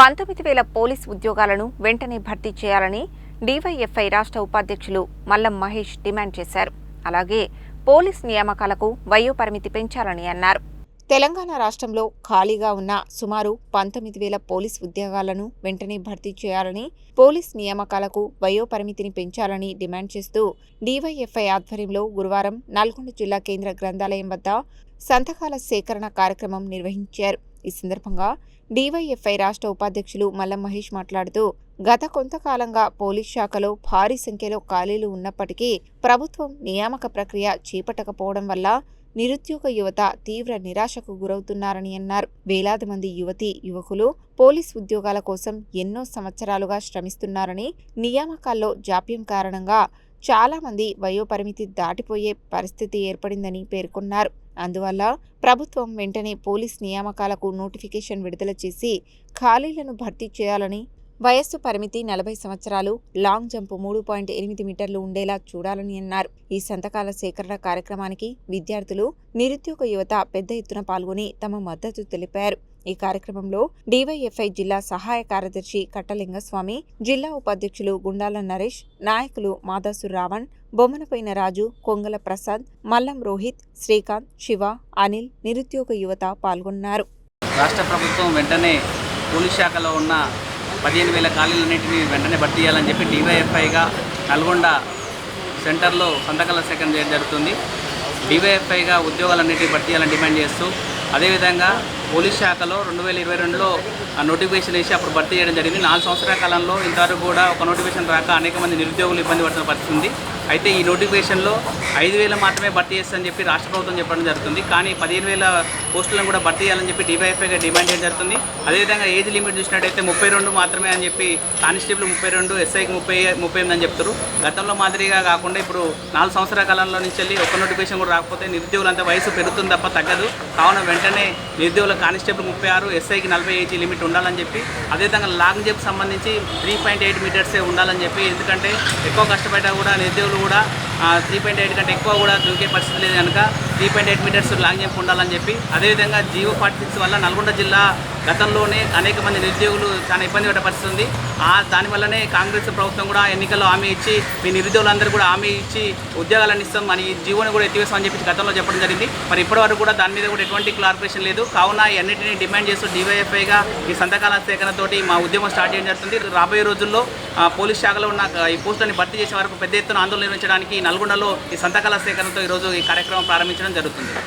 19,000 police ఉద్యోగాలను వెంటనే భర్తీ చేయాలని డీవైఎఫ్ఐ రాష్ట్ర ఉపాధ్యక్షులు మల్లం మహేష్ డిమాండ్ చేశారు. అలాగే పోలీస్ నియామకాలకు వయో పరిమితి పెంచాలని అన్నారు. తెలంగాణ రాష్ట్రంలో ఖాళీగా ఉన్న సుమారు 19,000 పోలీస్ ఉద్యోగాలను వెంటనే భర్తీ చేయాలని, పోలీస్ నియామకాలకు వయో పరిమితిని పెంచాలని డిమాండ్ చేస్తూ డీవైఎఫ్ఐ ఆధ్వర్యంలో గురువారం నల్గొండ జిల్లా కేంద్ర గ్రంథాలయం వద్ద సంతకాల సేకరణ కార్యక్రమం నిర్వహించారు. ఈ సందర్భంగా డీవైఎఫ్ఐ రాష్ట్ర ఉపాధ్యక్షులు మల్లం మహేష్ మాట్లాడుతూ, గత కొంతకాలంగా పోలీస్ శాఖలో భారీ సంఖ్యలో ఖాళీలు ఉన్నప్పటికీ ప్రభుత్వం నియామక ప్రక్రియ చేపట్టకపోవడం వల్ల నిరుద్యోగ యువత తీవ్ర నిరాశకు గురవుతున్నారని అన్నారు. వేలాది మంది యువకులు పోలీస్ ఉద్యోగాల కోసం ఎన్నో సంవత్సరాలుగా శ్రమిస్తున్నారని, నియామకాల్లో జాప్యం కారణంగా చాలా మంది వయోపరిమితి దాటిపోయే పరిస్థితి ఏర్పడిందని పేర్కొన్నారు. అందువల్ల ప్రభుత్వం వెంటనే పోలీస్ నియామకాలకు నోటిఫికేషన్ విడుదల చేసి ఖాళీలను భర్తీ చేయాలని, వయస్సు పరిమితి 40 సంవత్సరాలు, లాంగ్ జంప్ 3.8 మీటర్లు ఉండేలా చూడాలని అన్నారు. ఈ సంతకాల సేకరణ కార్యక్రమానికి విద్యార్థులు, నిరుద్యోగ యువత పెద్ద ఎత్తున పాల్గొని తమ మద్దతు తెలిపారు. ఈ కార్యక్రమంలో డీవైఎఫ్ఐ జిల్లా సహాయ కార్యదర్శి కట్టలింగస్వామి, జిల్లా ఉపాధ్యక్షులు గుండాల నరేష్, నాయకులు మాదాసు రావణ్, బొమ్మనపైన రాజు, కొంగల ప్రసాద్, మల్లం రోహిత్, శ్రీకాంత్, శివ, అనిల్, నిరుద్యోగ యువత పాల్గొన్నారు. రాష్ట్ర ప్రభుత్వం వెంటనే పోలీస్ శాఖలో ఉన్న 15,000 ఖాళీలన్నింటినీ వెంటనే భర్తీ చేయాలని చెప్పి డీవైఎఫ్ఐగా నల్గొండ సెంటర్లో సంతకాల సేకరణ చేయడం జరుగుతుంది. డీవైఎఫ్ఐగా ఉద్యోగాలన్నింటినీ భర్తీ చేయాలని డిమాండ్ చేస్తూ, అదేవిధంగా పోలీస్ శాఖలో 2022లో నోటిఫికేషన్ వేసి అప్పుడు భర్తీ చేయడం జరిగింది. 4 సంవత్సరాల కాలంలో ఇంతవరకు కూడా ఒక నోటిఫికేషన్ రాక అనేక మంది నిరుద్యోగులు ఇబ్బంది పడుతున్న పరిస్థితి ఉంది. అయితే ఈ నోటిఫికేషన్లో 5,000 మాత్రమే భర్తీ చేస్తారని చెప్పి రాష్ట్ర ప్రభుత్వం చెప్పడం జరుగుతుంది. కానీ 15,000 పోస్టులను కూడా భర్తీ చేయాలని చెప్పి డీవైఎఫ్ఐగా డిమాండ్ చేయడం జరుగుతుంది. అదేవిధంగా ఏజ్ లిమిట్ చూసినట్టయితే 32 మాత్రమే అని చెప్పి, కానిస్టేబుల్ 32, ఎస్ఐకి 38 అని చెప్తారు. గతంలో మాదిరిగా కాకుండా ఇప్పుడు 4 సంవత్సరాల కాలంలో నుంచి వెళ్ళి ఒక్క నోటిఫికేషన్ కూడా రాకపోతే నిరుద్యోగులంతా వయసు పెరుగుతుంది తప్ప తగ్గదు. కావున వెంటనే నిరుద్యోగుల కానిస్టేబుల్ 36, ఎస్ఐకి 40 ఏజ్ లిమిట్ ఉండాలని చెప్పి, అదేవిధంగా లాంగ్ జంప్ సంబంధించి 3.8 మీటర్సే ఉండాలని చెప్పి, ఎందుకంటే ఎక్కువ కష్టపడ్డా కూడా నిరుద్యోగులు కూడా 3.8 కంటే ఎక్కువ కూడా దూకే పరిస్థితి లేదు కనుక 3.8 మీటర్స్ లాంగ్ జంప్ ఉండాలని చెప్పి, అదేవిధంగా జీవో 46 వల్ల నల్గొండ జిల్లా గతంలోనే అనేక మంది నిరుద్యోగులు చాలా ఇబ్బంది పడే పరిస్థితి ఉంది. దానివల్లనే కాంగ్రెస్ ప్రభుత్వం కూడా ఎన్నికల్లో హామీ ఇచ్చి, మీ నిరుద్యోగులందరూ కూడా హామీ ఇచ్చి ఉద్యోగాలను ఇస్తాం అని జీవోని కూడా ఎత్తివేస్తామని చెప్పి గతంలో చెప్పడం జరిగింది. మరి ఇప్పటివరకు కూడా దాని మీద కూడా ఎటువంటి క్లారిఫికేషన్ లేదు. కావున అన్నింటినీ డిమాండ్ చేస్తూ డీవైఎఫ్ఐగా ఈ సంతకాల సేకరణతోటి మా ఉద్యమం స్టార్ట్ చేయడం జరుగుతుంది. రాబోయే రోజుల్లో పోలీస్ శాఖలో ఉన్న ఈ పోస్టులను భర్తీ చేసే వరకు పెద్ద ఎత్తున ఆందోళన నిర్వహించడానికి నల్గొండలో ఈ సంతకాల సేకరణతో ఈరోజు ఈ కార్యక్రమం ప్రారంభించడం జరుగుతుంది.